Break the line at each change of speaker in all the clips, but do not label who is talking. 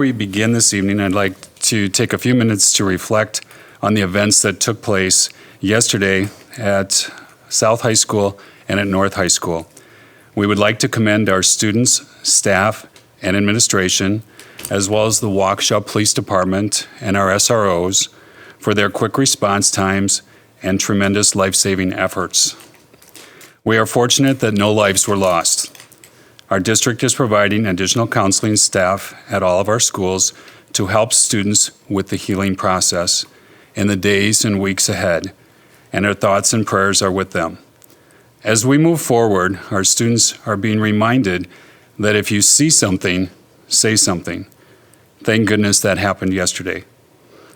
We begin this evening. I'd like to take a few minutes to reflect on the events that took place yesterday at South High School and at North High School. We would like to commend our students, staff, and administration, as well as the Waukesha Police Department and our SROs for their quick response times and tremendous life-saving efforts. We are fortunate that no lives were lost. Our district is providing additional counseling staff at all of our schools to help students with the healing process in the days and weeks ahead, and our thoughts and prayers are with them. As we move forward, our students are being reminded that if you see something, say something. Thank goodness that happened yesterday.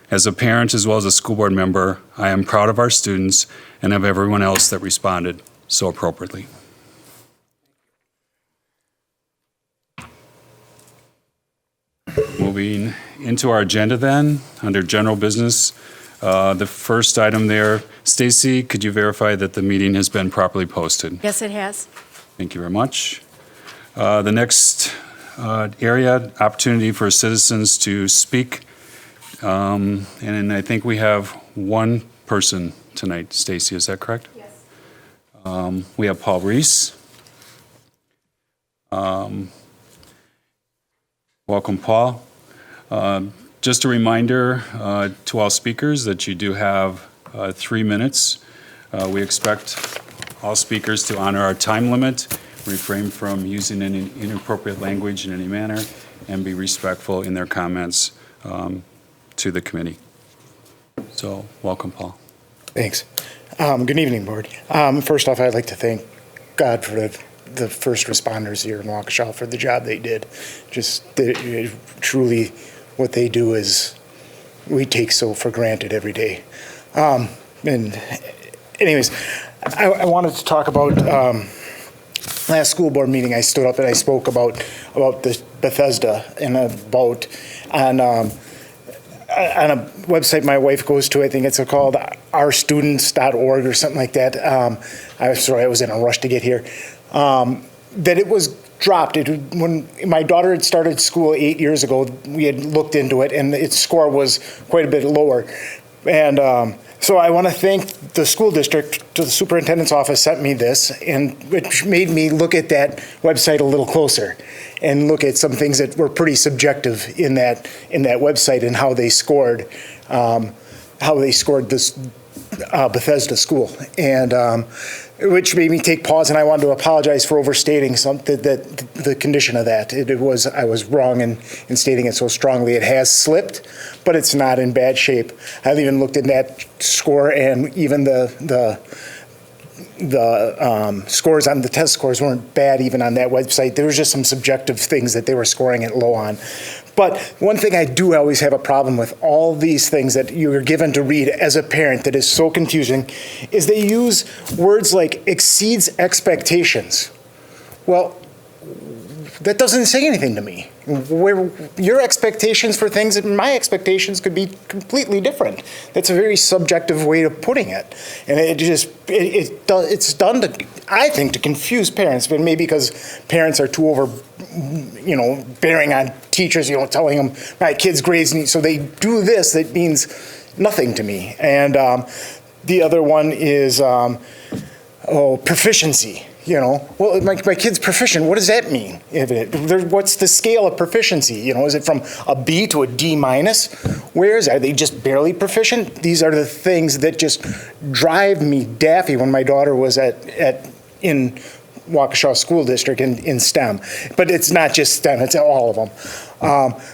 As a parent as well as a school board member, I am proud of our students and of everyone else that responded so appropriately. Moving into our agenda then, under general business, the first item there, Stacy, could you verify that the meeting has been properly posted?
Yes, it has.
Thank you very much. The next area, opportunity for citizens to speak. And I think we have one person tonight. Stacy, is that correct?
Yes.
We have Paul Reese. Welcome, Paul. Just a reminder to all speakers that you do have 3 minutes. We expect all speakers to honor our time limit, refrain from using any inappropriate language in any manner, and be respectful in their comments to the committee. So, welcome, Paul.
Thanks. Good evening, Board. First off, I'd like to thank God for the first responders here in Waukesha for the job they did. Truly, what they do is we take so for granted every day. And anyways, I wanted to talk about last school board meeting. I stood up and I spoke about the Bethesda and about on a website my wife goes to. I think it's called ourstudents.org or something like that. I'm sorry, I was in a rush to get here. That it was dropped. When my daughter had started school 8 years ago, we had looked into it, and its score was quite a bit lower. And so I want to thank the school district. The superintendent's office sent me this, and which made me look at that website a little closer and look at some things that were pretty subjective in that website and how they scored this Bethesda school, and which made me take pause, and I wanted to apologize for overstating something, that the condition of that. I was wrong in stating it so strongly. It has slipped, but it's not in bad shape. I've even looked at that score, and even the scores on the test scores weren't bad even on that website. There was just some subjective things that they were scoring it low on. But one thing I do always have a problem with, all these things that you're given to read as a parent that is so confusing, is they use words like exceeds expectations. Well, that doesn't say anything to me. Where your expectations for things and my expectations could be completely different. That's a very subjective way of putting it, and it's done to, I think, to confuse parents, but maybe because parents are too bearing on teachers, telling them my kid's grades need, so they do this. That means nothing to me. And the other one is proficiency. Well, my kid's proficient. What does that mean? What's the scale of proficiency? Is it from a B to a D minus? Are they just barely proficient? These are the things that just drive me daffy when my daughter was in Waukesha School District in STEM. But it's not just STEM, it's all of them.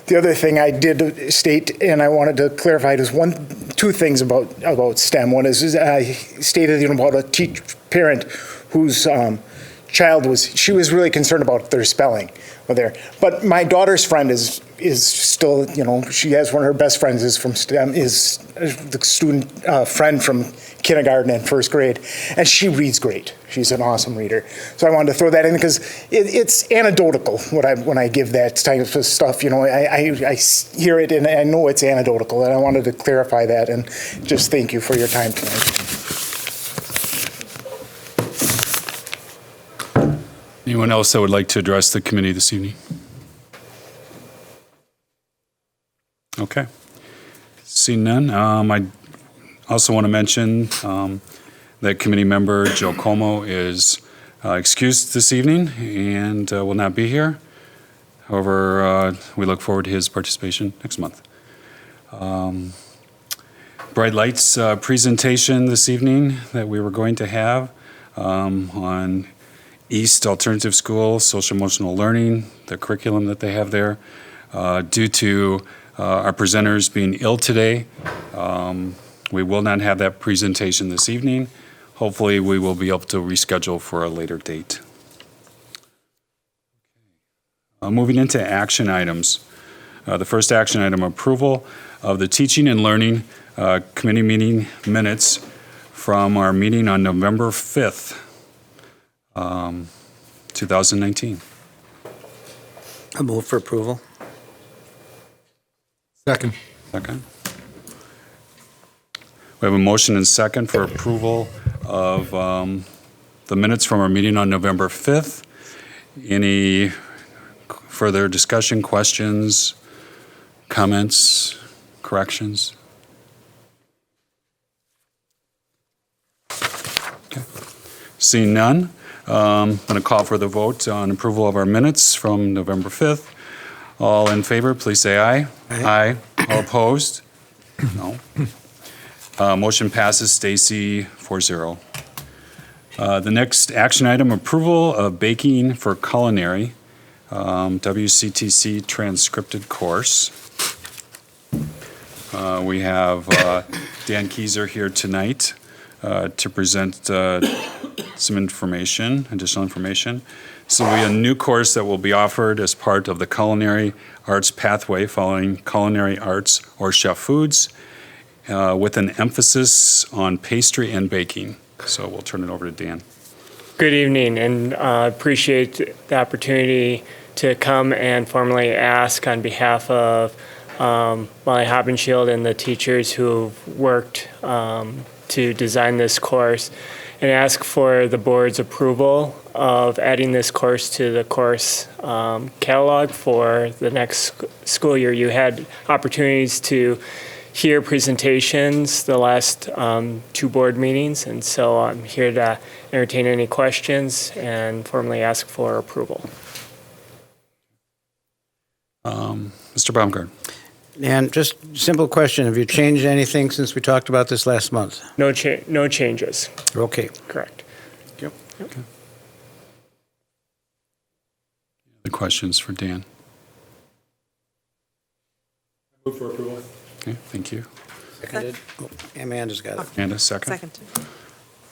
The other thing I did state, and I wanted to clarify, is two things about STEM. One is I stated about a parent whose child she was really concerned about their spelling there. But my daughter's friend is still, she has one of her best friends is from STEM, is the student friend from kindergarten and first grade, and she reads great. She's an awesome reader. So I wanted to throw that in because it's anecdotal when I give that type of stuff. I hear it and I know it's anecdotal, and I wanted to clarify that and just thank you for your time tonight.
Anyone else that would like to address the committee this evening? Okay. Seeing none, I also want to mention that committee member Joe Como is excused this evening and will not be here. However, we look forward to his participation next month. Bright Lights presentation this evening that we were going to have on East Alternative School, social emotional learning, the curriculum that they have there. Due to our presenters being ill today, we will not have that presentation this evening. Hopefully, we will be able to reschedule for a later date. Moving into action items. The first action item, approval of the teaching and learning committee meeting minutes from our meeting on November 5th, 2019.
I move for approval.
Second.
Second. We have a motion and second for approval of the minutes from our meeting on November 5th. Any further discussion, questions, comments, corrections? Okay. Seeing none, I'm going to call for the vote on approval of our minutes from November 5th. All in favor, please say aye.
Aye.
All opposed? No. Motion passes. Stacy 4-0. The next action item, approval of baking for culinary, WCTC transcripted course. We have Dan Keyser here tonight to present some information, additional information. So we have a new course that will be offered as part of the Culinary Arts Pathway following Culinary Arts or Chef Foods with an emphasis on pastry and baking. So we'll turn it over to Dan.
Good evening, and appreciate the opportunity to come and formally ask on behalf of Molly Hoppenshield and the teachers who've worked to design this course, and ask for the board's approval of adding this course to the course catalog for the next school year. You had opportunities to hear presentations the last two board meetings, and so I'm here to entertain any questions and formally ask for approval.
Mr. Baumgart.
And just simple question, have you changed anything since we talked about this last month?
No changes.
Okay.
Correct.
Yep.
The questions for Dan.
Move for approval.
Okay, thank you.
Seconded. Oh, Amanda's got it.
And a second.
Second.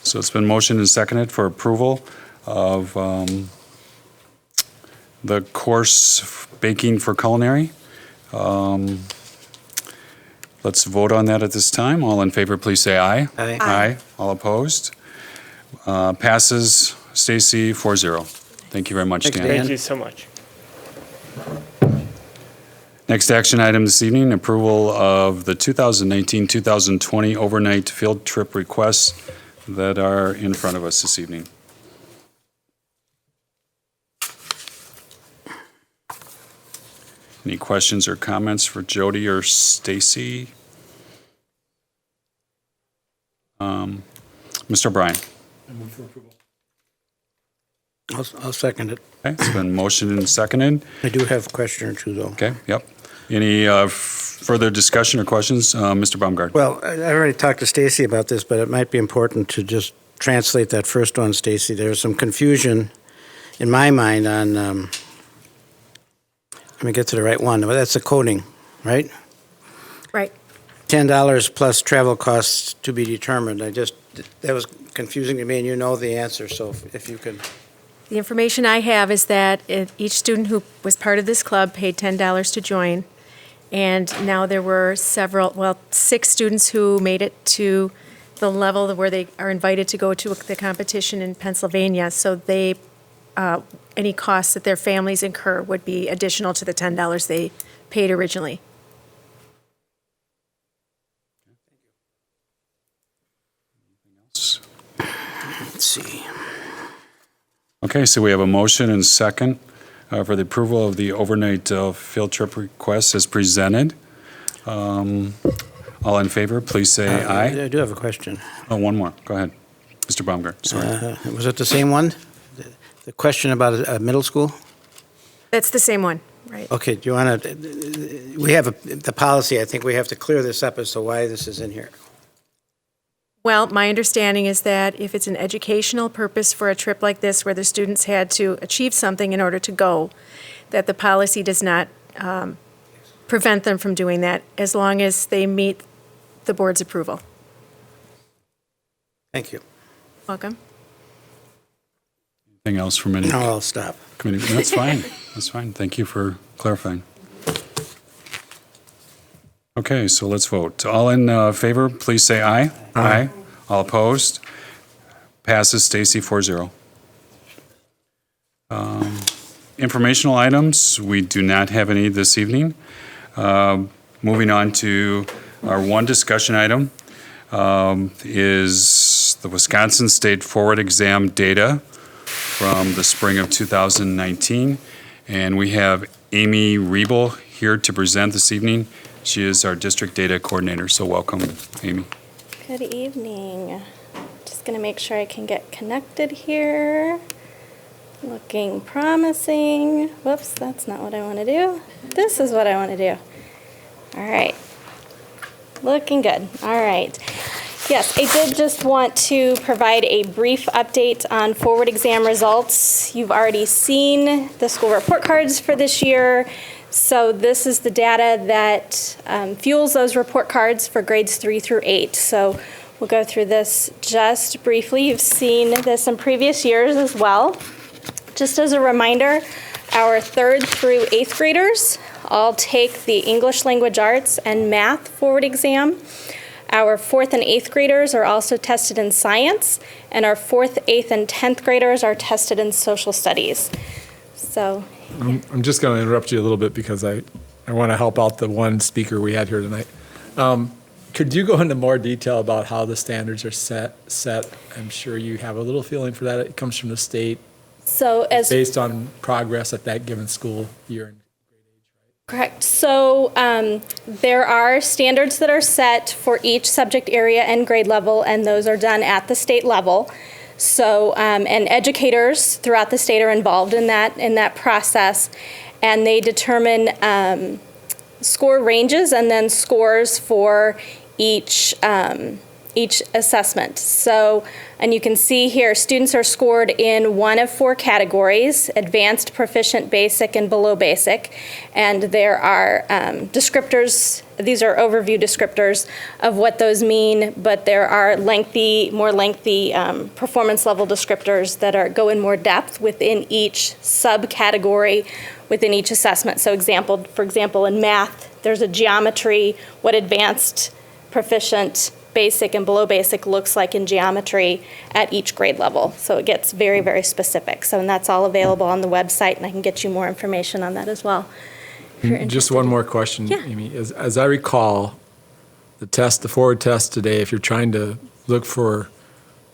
So it's been motioned and seconded for approval of the course baking for culinary. Let's vote on that at this time. All in favor, please say aye.
Aye.
Aye. All opposed? Passes. Stacy 4-0. Thank you very much,
Thanks,
Dan.
Dan.
Thank you so much.
Next action item this evening, approval of the 2019-2020 overnight field trip requests that are in front of us this evening. Any questions or comments for Jody or Stacy? Mr. O'Brien.
I move for approval.
I'll second it.
Okay, it's been motioned and seconded.
I do have a question or two, though.
Okay, yep. Any further discussion or questions? Mr. Baumgart.
Well, I already talked to Stacy about this, but it might be important to just translate that first one, Stacy. There's some confusion in my mind on, let me get to the right one. Well, that's the coding, right?
Right.
$10 plus travel costs to be determined. That was confusing to me, and you know the answer, so if you could.
The information I have is that each student who was part of this club paid $10 to join. And now there were 6 students who made it to the level where they are invited to go to the competition in Pennsylvania. So they, any costs that their families incur would be additional to the $10 they paid originally.
Let's see.
Okay, so we have a motion and second for the approval of the overnight field trip request as presented. All in favor, please say aye.
I do have a question.
Oh, one more. Go ahead. Mr. Baumgart, sorry.
Was it the same one? The question about a middle school?
That's the same one, right?
Okay, do you want to, we have the policy, I think we have to clear this up as to why this is in here.
Well, my understanding is that if it's an educational purpose for a trip like this where the students had to achieve something in order to go, that the policy does not prevent them from doing that as long as they meet the board's approval.
Thank you.
Welcome.
Anything else from any
No, I'll stop.
committee? That's fine. That's fine. Thank you for clarifying. Okay, so let's vote. All in favor, please say aye. Aye. All opposed? Passes, Stacy, 4-0. Informational items, we do not have any this evening. Moving on to our one discussion item is the Wisconsin State Forward Exam data from the spring of 2019. And we have Amy Riebel here to present this evening. She is our district data coordinator, so welcome, Amy.
Good evening. Just going to make sure I can get connected here. Looking promising. Whoops, that's not what I want to do. This is what I want to do. All right. Looking good. All right. Yes, I did just want to provide a brief update on forward exam results. You've already seen the school report cards for this year. So this is the data that fuels those report cards for grades 3 through 8. So we'll go through this just briefly. You've seen this in previous years as well. Just as a reminder, our 3rd through 8th graders all take the English Language Arts and Math forward exam. Our 4th and 8th graders are also tested in science, and our 4th, 8th, and 10th graders are tested in social studies. So
I'm just going to interrupt you a little bit because I want to help out the one speaker we had here tonight. Could you go into more detail about how the standards are set? I'm sure you have a little feeling for that. It comes from the state
as
based on progress at that given school year.
correct. So there are standards that are set for each subject area and grade level, and those are done at the state level. So, and educators throughout the state are involved in that process, and they determine score ranges and then scores for each assessment. So, and you can see here, students are scored in one of 4 categories: advanced, proficient, basic, and below basic. And there are descriptors. These are overview descriptors of what those mean, but there are more lengthy performance level descriptors that go in more depth within each subcategory within each assessment. So for example, in math, there's a geometry, what advanced, proficient, basic, and below basic looks like in geometry at each grade level. So it gets very, very specific. So, and that's all available on the website, and I can get you more information on that as well.
Just one more question,
Yeah.
Amy. As I recall, the forward test today, if you're trying to look for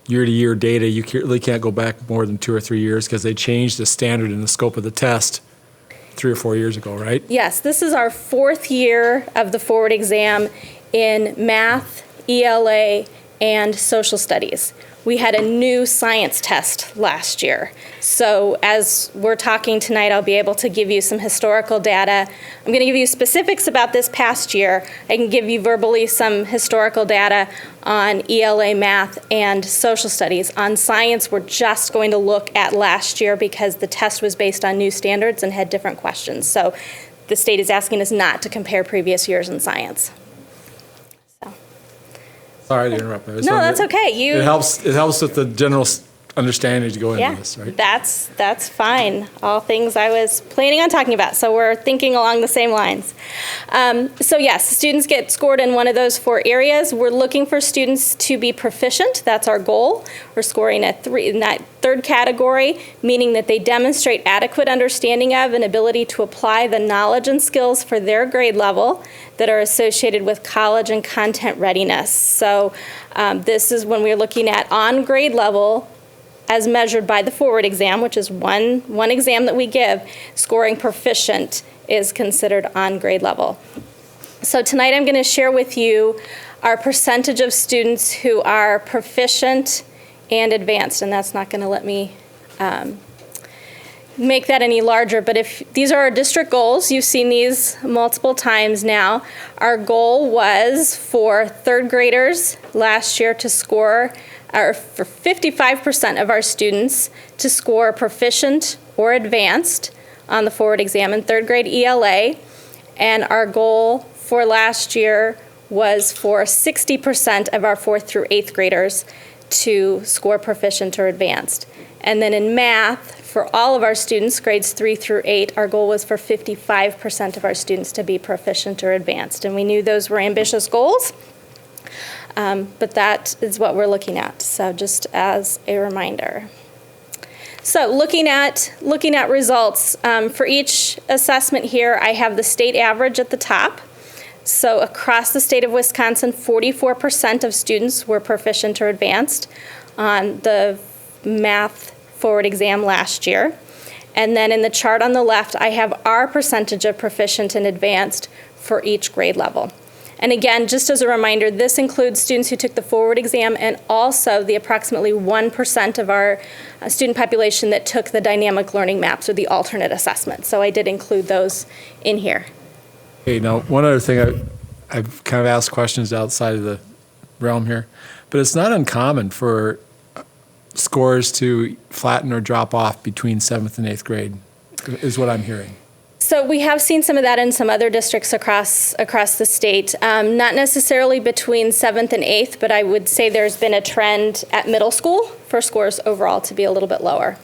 year-to-year data, you really can't go back more than 2 or 3 years because they changed the standard and the scope of the test 3 or 4 years ago, right?
Yes, this is our 4th year of the forward exam in math, ELA, and social studies. We had a new science test last year. So as we're talking tonight, I'll be able to give you some historical data. I'm going to give you specifics about this past year. I can give you verbally some historical data on ELA, math, and social studies. On science, we're just going to look at last year because the test was based on new standards and had different questions. So the state is asking us not to compare previous years in science.
Sorry to interrupt.
No, that's okay.
It helps with the general understanding to go into
Yeah,
this, right?
that's fine. All things I was planning on talking about, so we're thinking along the same lines. So yes, students get scored in one of those 4 areas. We're looking for students to be proficient. That's our goal. We're scoring in that 3rd category, meaning that they demonstrate adequate understanding of and ability to apply the knowledge and skills for their grade level that are associated with college and content readiness. So this is when we're looking at on grade level as measured by the forward exam, which is one exam that we give. Scoring proficient is considered on grade level. So tonight I'm going to share with you our percentage of students who are proficient and advanced, and that's not going to let me make that any larger, but if these are our district goals, you've seen these multiple times now. Our goal was for third graders last year to score, or for 55% of our students to score proficient or advanced on the forward exam in third grade ELA, and our goal for last year was for 60% of our 4th through 8th graders to score proficient or advanced. And then in math, for all of our students, grades 3 through 8, our goal was for 55% of our students to be proficient or advanced. And we knew those were ambitious goals, but that is what we're looking at. So just as a reminder. So looking at results, for each assessment here, I have the state average at the top. So across the state of Wisconsin, 44% of students were proficient or advanced on the math forward exam last year. And then in the chart on the left, I have our percentage of proficient and advanced for each grade level. And again, just as a reminder, this includes students who took the forward exam and also the approximately 1% of our student population that took the dynamic learning maps or the alternate assessment. So I did include those in here.
Hey, now, one other thing, I've kind of asked questions outside of the realm here, but it's not uncommon for scores to flatten or drop off between 7th and 8th grade, is what I'm hearing.
So we have seen some of that in some other districts across the state. Not necessarily between 7th and 8th, but I would say there's been a trend at middle school for scores overall to be a little bit lower.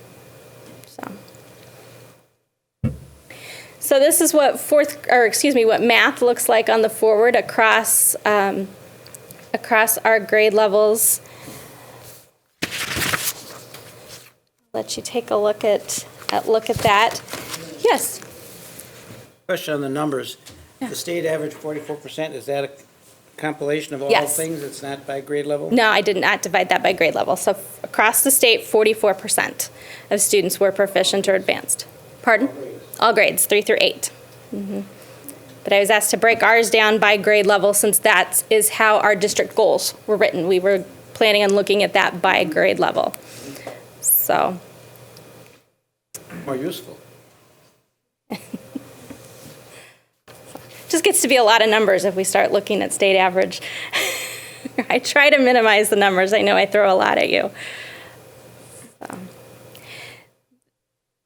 So this is what what math looks like on the forward across our grade levels. Let you take a look at that. Yes.
Question on the numbers.
Yeah.
The state average 44%, is that a compilation of all
Yes.
things? It's not by grade level?
No, I did not divide that by grade level. So across the state, 44% of students were proficient or advanced. Pardon? All grades, 3 through 8. Mm-hmm. But I was asked to break ours down by grade level since that is how our district goals were written. We were planning on looking at that by grade level. So.
More useful.
Just gets to be a lot of numbers if we start looking at state average. I try to minimize the numbers. I know I throw a lot at you. So.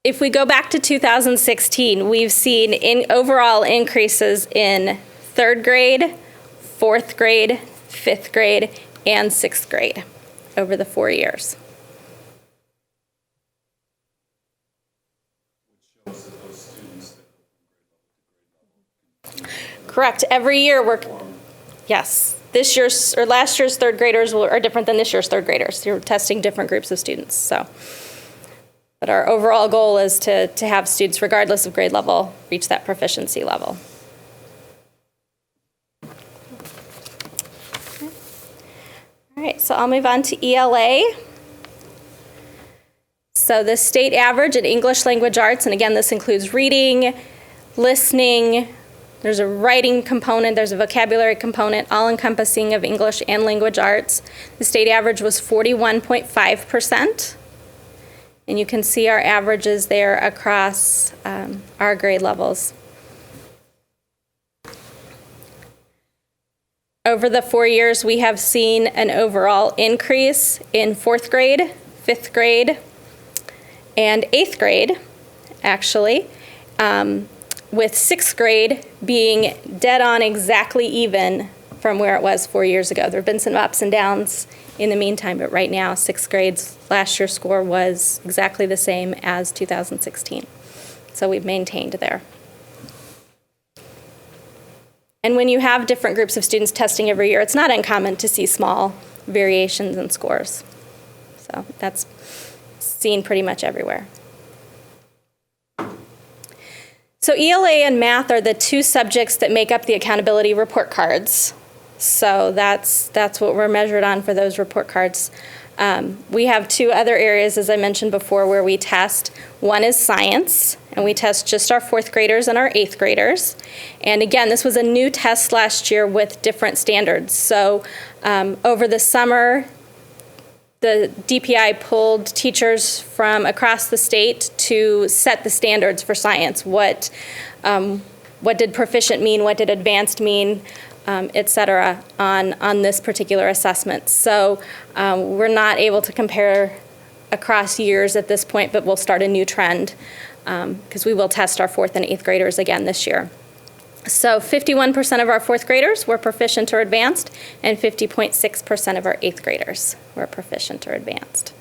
If we go back to 2016, we've seen overall increases in 3rd grade, 4th grade, 5th grade, and 6th grade over the 4 years. Correct. Every year yes. Last year's 3rd graders are different than this year's 3rd graders. You're testing different groups of students. So, but our overall goal is to have students, regardless of grade level, reach that proficiency level. Okay. All right, so I'll move on to ELA. So the state average in English language arts, and again, this includes reading, listening, there's a writing component, there's a vocabulary component, all-encompassing of English and language arts. The state average was 41.5%. And you can see our averages there across our grade levels. Over the 4 years, we have seen an overall increase in 4th grade, 5th grade, and 8th grade, actually. With 6th grade being dead on exactly even from where it was 4 years ago. There have been some ups and downs in the meantime, but right now, 6th grade's last year's score was exactly the same as 2016. So we've maintained there. And when you have different groups of students testing every year, it's not uncommon to see small variations in scores. So that's seen pretty much everywhere. So ELA and math are the 2 subjects that make up the accountability report cards. So that's what we're measured on for those report cards. We have 2 other areas, as I mentioned before, where we test. One is science, and we test just our 4th graders and our 8th graders. And again, this was a new test last year with different standards. So over the summer, the DPI pulled teachers from across the state to set the standards for science. What did proficient mean? What did advanced mean? Et cetera, on this particular assessment. So we're not able to compare across years at this point, but we'll start a new trend because we will test our 4th and 8th graders again this year. So 51% of our 4th graders were proficient or advanced, and 50.6% of our 8th graders were proficient or advanced.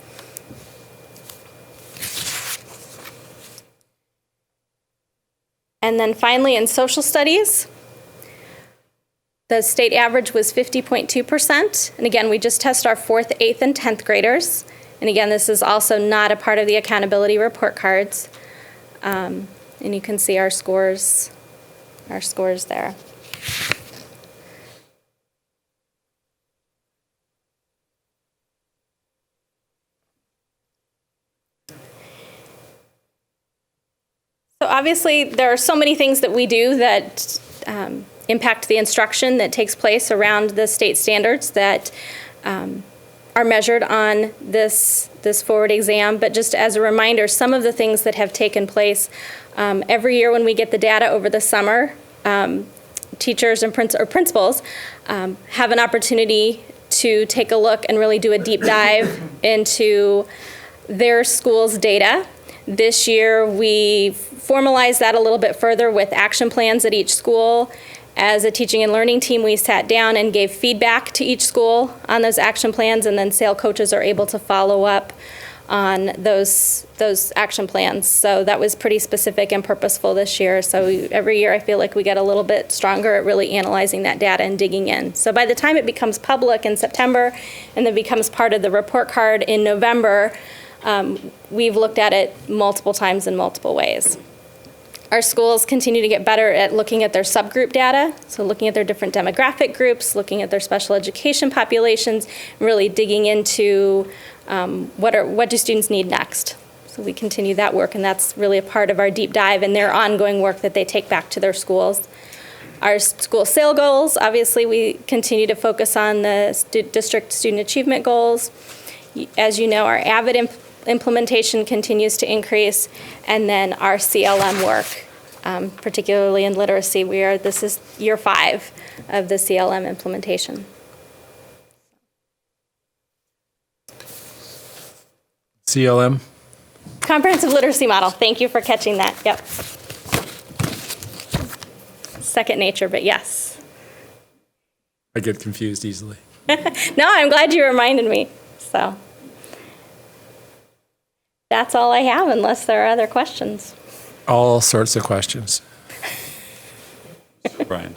And then finally, in social studies, the state average was 50.2%. And again, we just test our 4th, 8th, and 10th graders. And again, this is also not a part of the accountability report cards. And you can see our scores there. So obviously, there are so many things that we do that impact the instruction that takes place around the state standards that are measured on this forward exam. But just as a reminder, some of the things that have taken place every year when we get the data over the summer, teachers and principals have an opportunity to take a look and really do a deep dive into their school's data. This year, we formalized that a little bit further with action plans at each school. As a teaching and learning team, we sat down and gave feedback to each school on those action plans, and then SAIL coaches are able to follow up on those action plans. So that was pretty specific and purposeful this year. So every year I feel like we get a little bit stronger at really analyzing that data and digging in. So by the time it becomes public in September and then becomes part of the report card in November, we've looked at it multiple times in multiple ways. Our schools continue to get better at looking at their subgroup data, so looking at their different demographic groups, looking at their special education populations, and really digging into what do students need next. So we continue that work, and that's really a part of our deep dive and their ongoing work that they take back to their schools. Our school SAIL goals, obviously we continue to focus on the district student achievement goals. As you know, our AVID implementation continues to increase, and then our CLM work, particularly in literacy. This is year 5 of the CLM implementation.
CLM?
Comprehensive literacy model. Thank you for catching that. Yep. Second nature, but yes.
I get confused easily.
No, I'm glad you reminded me. So that's all I have, unless there are other questions.
All sorts of questions.
Brian.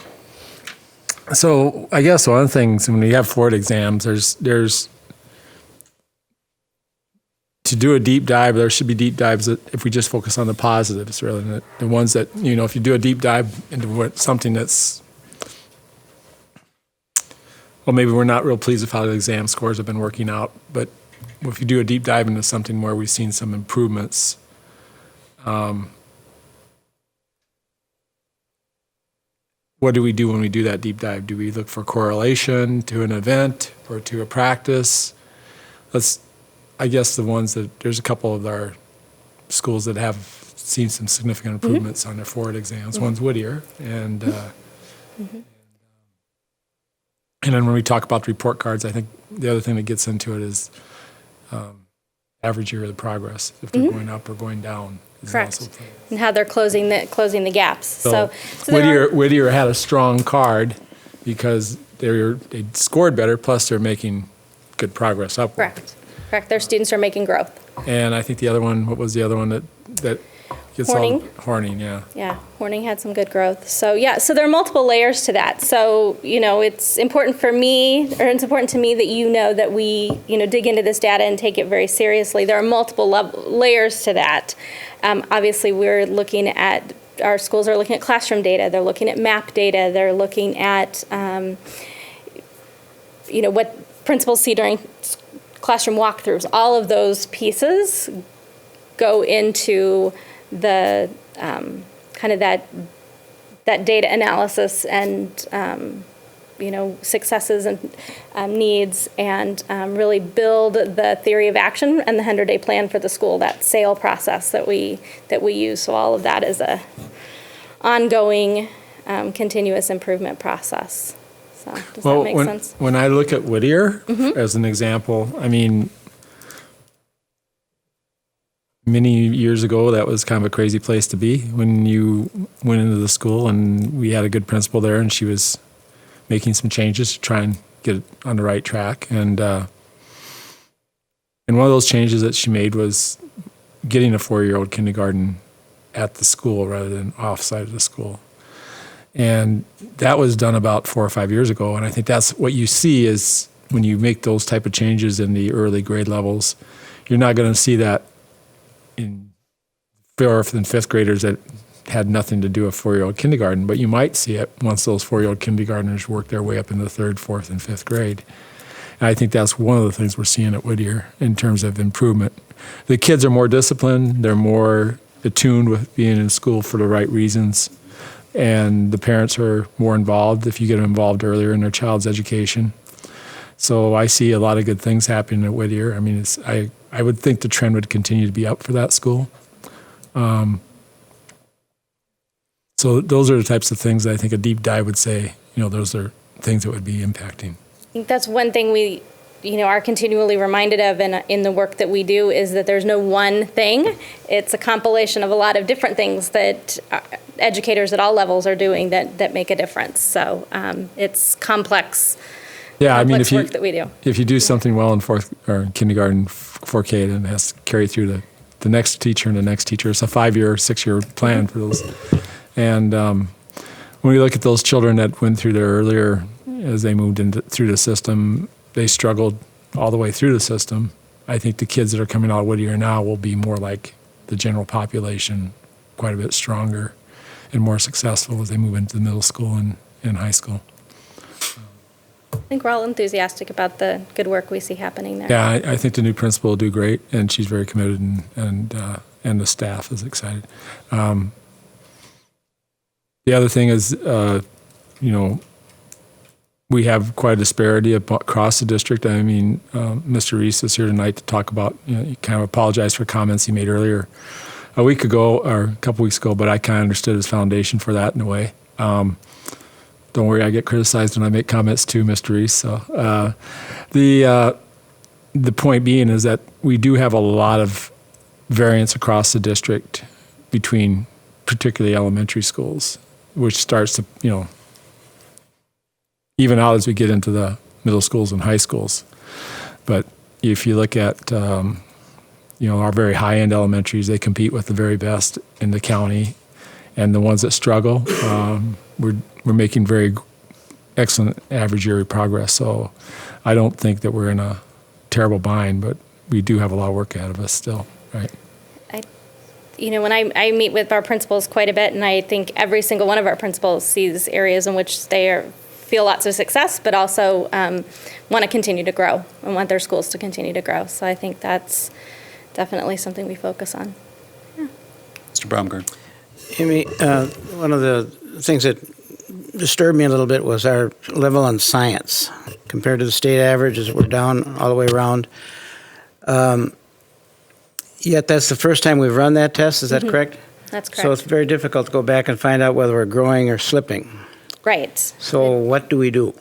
So I guess one of the things when you have forward exams, there's to do a deep dive, there should be deep dives that if we just focus on the positives rather than the ones that, if you do a deep dive into something that's, well, maybe we're not real pleased with how the exam scores have been working out, but if you do a deep dive into something where we've seen some improvements, what do we do when we do that deep dive? Do we look for correlation to an event or to a practice? I guess there's a couple of our schools that have seen some significant improvements on their forward exams. One's Whittier, and then when we talk about the report cards, I think the other thing that gets into it is average year of the progress, if they're going up or going down.
Correct. And how they're closing the gaps. So
Whittier had a strong card because they scored better, plus they're making good progress upward.
Correct. Their students are making growth.
And I think the other one, what was the other one that gets
Horning.
Horning, yeah.
Yeah, Horning had some good growth. So so there are multiple layers to that. So, it's important to me that that we, dig into this data and take it very seriously. There are multiple layers to that. Obviously, our schools are looking at classroom data. They're looking at map data. They're looking at, what principals see during classroom walkthroughs. All of those pieces go into the kind of that data analysis and successes and needs, and really build the theory of action and the 100-day plan for the school, that SAIL process that we use. So all of that is a ongoing, continuous improvement process. So does that make sense?
When I look at Whittier as an example, I mean, many years ago, that was kind of a crazy place to be when you went into the school, and we had a good principal there, and she was making some changes to try and get it on the right track. And one of those changes that she made was getting a 4-year-old kindergarten at the school rather than off-site of the school. And that was done about 4 or 5 years ago. And I think that's what you see is when you make those type of changes in the early grade levels, you're not going to see that in 4th and 5th graders that had nothing to do with 4-year-old kindergarten, but you might see it once those 4-year-old kindergartners work their way up into 3rd, 4th, and 5th grade. And I think that's one of the things we're seeing at Whittier in terms of improvement. The kids are more disciplined, they're more attuned with being in school for the right reasons, and the parents are more involved if you get them involved earlier in their child's education. So I see a lot of good things happening at Whittier. I mean, I would think the trend would continue to be up for that school. So those are the types of things that I think a deep dive would say, those are things that would be impacting.
I think that's one thing we, are continually reminded of in the work that we do, is that there's no one thing. It's a compilation of a lot of different things that educators at all levels are doing that make a difference. So it's complex.
Yeah, I mean, if
work that we do.
If you do something well in 4th or kindergarten, 4K, then it has to carry through the next teacher and the next teacher. It's a 5-year, 6-year plan for those. And when we look at those children that went through there earlier, as they moved through the system, they struggled all the way through the system. I think the kids that are coming out of Whittier now will be more like the general population, quite a bit stronger and more successful as they move into the middle school and high school.
I think we're all enthusiastic about the good work we see happening there.
Yeah, I think the new principal will do great, and she's very committed, and the staff is excited. The other thing is, we have quite a disparity across the district. I mean, Mr. Reese is here tonight to talk about, he kind of apologized for comments he made earlier a week ago, or a couple weeks ago, but I kind of understood his foundation for that in a way. Don't worry, I get criticized when I make comments too, Mr. Reese. So the point being is that we do have a lot of variance across the district between particularly elementary schools, which starts to, even out as we get into the middle schools and high schools. But if you look at, our very high-end elementaries, they compete with the very best in the county. And the ones that struggle, we're making very excellent average yearly progress. So I don't think that we're in a terrible bind, but we do have a lot of work ahead of us still, right?
When I meet with our principals quite a bit, and I think every single one of our principals sees areas in which they feel lots of success, but also want to continue to grow and want their schools to continue to grow. So I think that's definitely something we focus on. Yeah.
Mr. Baumgart.
Amy, one of the things that disturbed me a little bit was our level on science. Compared to the state averages, we're down all the way around. Yet that's the first time we've run that test, is that correct?
That's correct.
So it's very difficult to go back and find out whether we're growing or slipping.
Right.
So what do we do?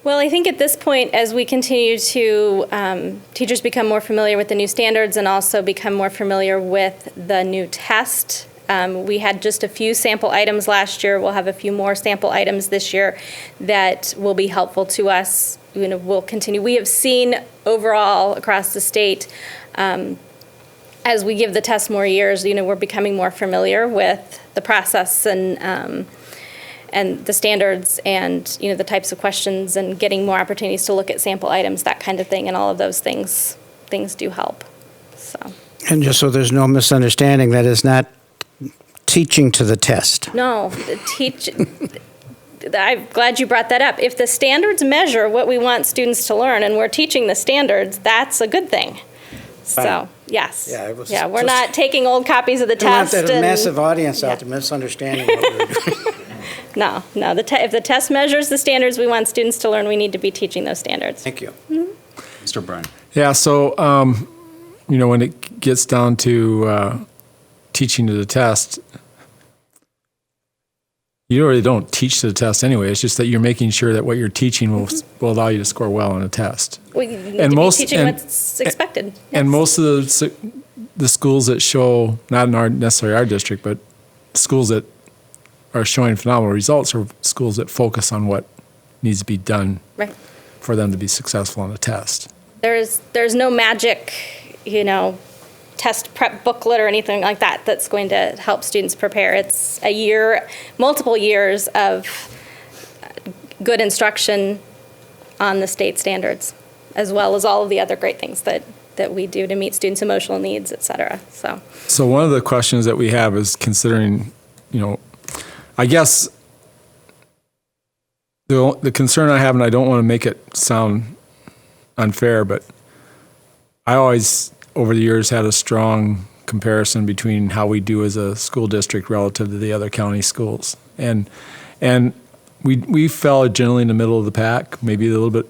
Well, I think at this point, as we continue to, teachers become more familiar with the new standards and also become more familiar with the new test. We had just a few sample items last year. We'll have a few more sample items this year that will be helpful to us. We'll continue. We have seen overall across the state, as we give the test more years, we're becoming more familiar with the process and the standards and, the types of questions, and getting more opportunities to look at sample items, that kind of thing, and all of those things do help. So. And
just so there's no misunderstanding, that is not teaching to the test.
No, I'm glad you brought that up. If the standards measure what we want students to learn and we're teaching the standards, that's a good thing. So, Yes.
Yeah, it was
Yeah, we're
just-
not taking old copies of the
I want
test.
that
and-
massive audience
yeah.
out there misunderstanding what we were doing.
No. If the test measures the standards we want students to learn, we need to be teaching those standards.
Thank you.
Mr. Bryan.
Yeah, so, when it gets down to teaching to the test, you really don't teach to the test anyway. It's just that you're making sure that what you're teaching will allow you to score well on a test.
We need
And
to
most-
be teaching
and-
what's expected.
And
Yes.
most of the schools that show, not in necessarily our district, but schools that are showing phenomenal results are schools that focus on what needs to be done
Right.
for them to be successful on a test.
There's no magic, test prep booklet or anything like that that's going to help students prepare. It's a year, multiple years of good instruction on the state standards, as well as all of the other great things that we do to meet students' emotional needs, et cetera.
So one of the questions that we have is considering, I guess the concern I have, and I don't want to make it sound unfair, but I always, over the years, had a strong comparison between how we do as a school district relative to the other county schools. And we fell generally in the middle of the pack, maybe a little bit,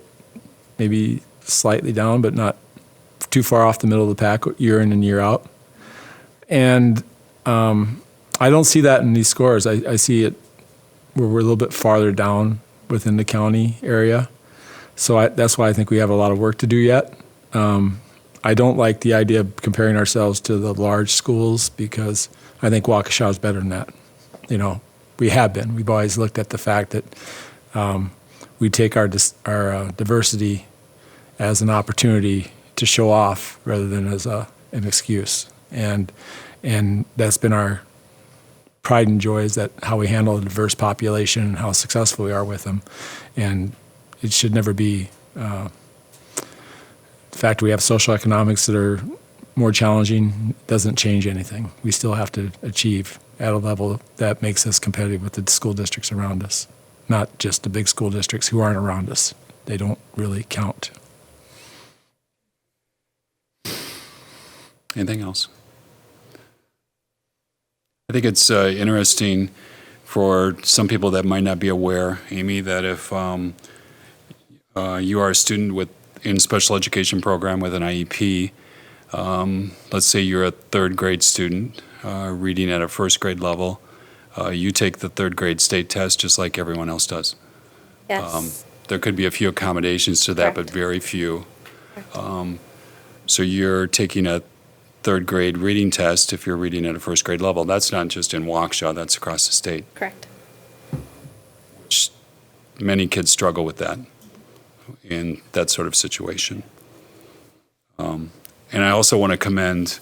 maybe slightly down, but not too far off the middle of the pack year in and year out. And I don't see that in these scores. I see it where we're a little bit farther down within the county area. So that's why I think we have a lot of work to do yet. I don't like the idea of comparing ourselves to the large schools because I think Waukesha is better than that. We have been. We've always looked at the fact that we take our diversity as an opportunity to show off rather than as an excuse. And that's been our pride and joy, is that how we handle a diverse population and how successful we are with them. And it should never be the fact we have social economics that are more challenging doesn't change anything. We still have to achieve at a level that makes us competitive with the school districts around us, not just the big school districts who aren't around us. They don't really count.
Anything else? I think it's interesting for some people that might not be aware, Amy, that if you are a student in special education program with an IEP, let's say you're a third grade student reading at a first grade level, you take the third grade state test just like everyone else does.
Yes.
There could be a few accommodations to that, but
Correct.
very few. So you're taking a third grade reading test if you're reading at a first grade level. That's not just in Waukesha, that's across the state.
Correct.
Many kids struggle with that in that sort of situation. And I also want to commend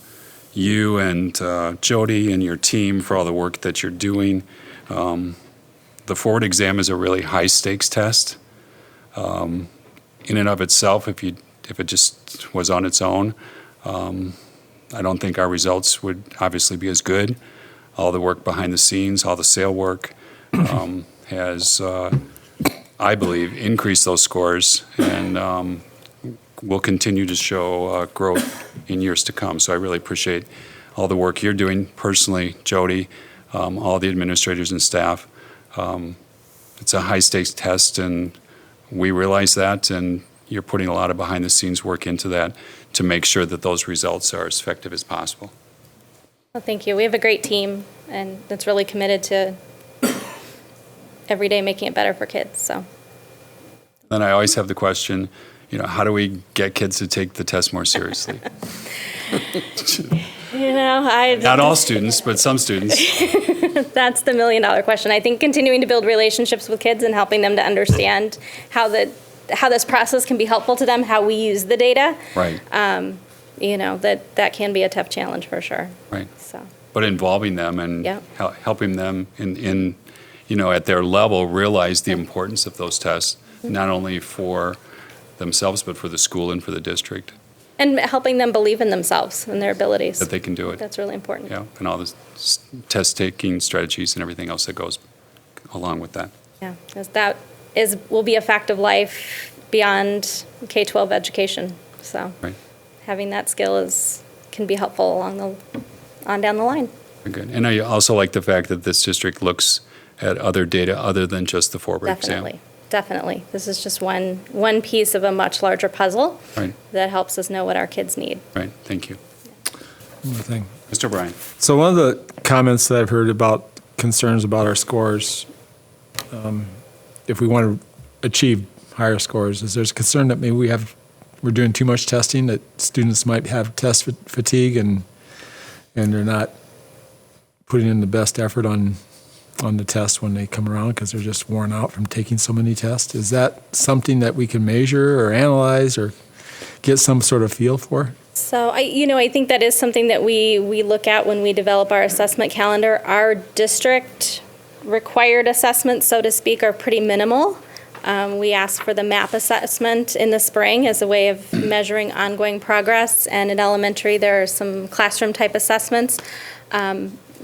you and Jody and your team for all the work that you're doing. The forward exam is a really high stakes test. In and of itself, if it just was on its own, I don't think our results would obviously be as good. All the work behind the scenes, all the SAIL work has, I believe, increased those scores and will continue to show growth in years to come. So I really appreciate all the work you're doing personally, Jody, all the administrators and staff. It's a high-stakes test, and we realize that, and you're putting a lot of behind-the-scenes work into that to make sure that those results are as effective as possible.
Well, thank you. We have a great team, and that's really committed to every day making it better for kids. So.
Then I always have the question, how do we get kids to take the test more seriously? Not all students, but some students.
That's the million-dollar question. I think continuing to build relationships with kids and helping them to understand how this process can be helpful to them, how we use the data.
Right.
That can be a tough challenge for sure.
Right.
So.
But involving them and
Yeah.
helping them in at their level realize the importance of those tests, not only for themselves, but for the school and for the district.
And helping them believe in themselves and their abilities.
That they can do it.
That's really important.
Yeah, and all the test-taking strategies and everything else that goes along with that.
Yeah, because that will be a fact of life beyond K-12 education. So
Right.
having that skill is can be helpful on down the line.
Very good. And I also like the fact that this district looks at other data other than just the forward exam.
Definitely. This is just one piece of a much larger puzzle
Right.
that helps us know what our kids need.
Right. Thank you.
One more thing.
Mr. Bryan.
So one of the comments that I've heard about concerns about our scores, if we want to achieve higher scores, is there's a concern that maybe we're doing too much testing, that students might have test fatigue and they're not putting in the best effort on the test when they come around because they're just worn out from taking so many tests. Is that something that we can measure or analyze or get some sort of feel for?
So I think that is something that we look at when we develop our assessment calendar. Our district required assessments, so to speak, are pretty minimal. We ask for the MAP assessment in the spring as a way of measuring ongoing progress, and in elementary there are some classroom type assessments.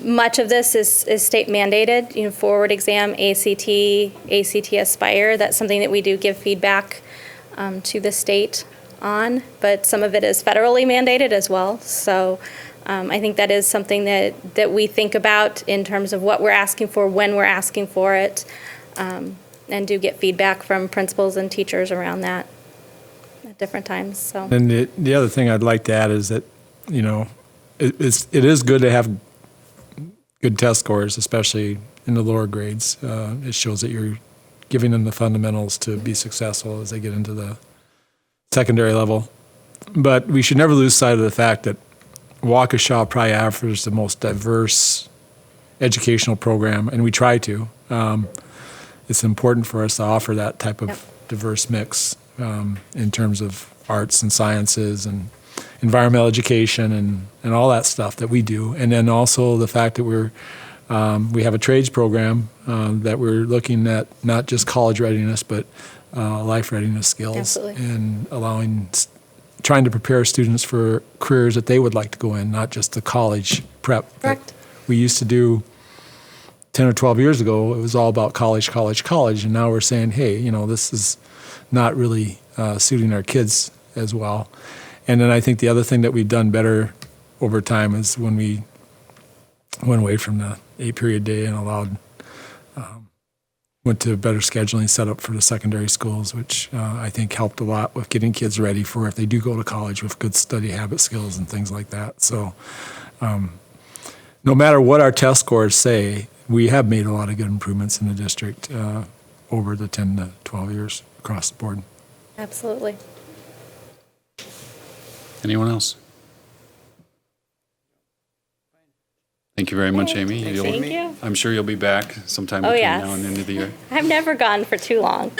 Much of this is state mandated, forward exam, ACT Aspire. That's something that we do give feedback to the state on, but some of it is federally mandated as well. So I think that is something that we think about in terms of what we're asking for, when we're asking for it, and do get feedback from principals and teachers around that at different times. So.
And the other thing I'd like to add is that, it is good to have good test scores, especially in the lower grades. It shows that you're giving them the fundamentals to be successful as they get into the secondary level. But we should never lose sight of the fact that Waukesha probably offers the most diverse educational program, and we try to. It's important for us to offer that type of diverse mix in terms of arts and sciences and environmental education and all that stuff that we do. And then also the fact that we have a trades program that we're looking at not just college readiness, but life readiness skills.
Absolutely.
And trying to prepare students for careers that they would like to go in, not just the college prep.
Correct.
That we used to do 10 or 12 years ago. It was all about college, and now we're saying, hey, this is not really suiting our kids as well. And then I think the other thing that we've done better over time is when we went away from the 8-period day and went to better scheduling set up for the secondary schools, which I think helped a lot with getting kids ready for if they do go to college with good study habit skills and things like that. So no matter what our test scores say, we have made a lot of good improvements in the district over the 10 to 12 years across the board.
Absolutely.
Anyone else? Thank you very much, Amy.
Thank you.
I'm sure you'll be back sometime
Oh,
between
yes.
now and the end of the year.
I've never gone for too long.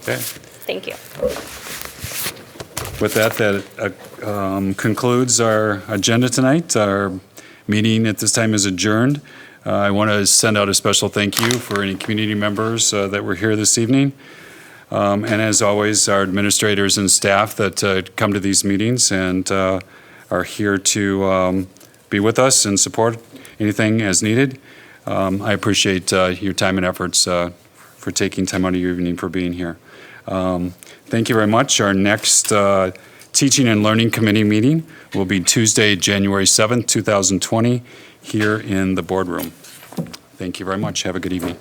Okay.
Thank you.
With that concludes our agenda tonight. Our meeting at this time is adjourned. I want to send out a special thank you for any community members that were here this evening. And as always, our administrators and staff that come to these meetings and are here to be with us and support anything as needed. I appreciate your time and efforts for taking time out of your evening for being here. Thank you very much. Our next Teaching and Learning Committee meeting will be Tuesday, January 7th, 2020, here in the boardroom. Thank you very much. Have a good evening.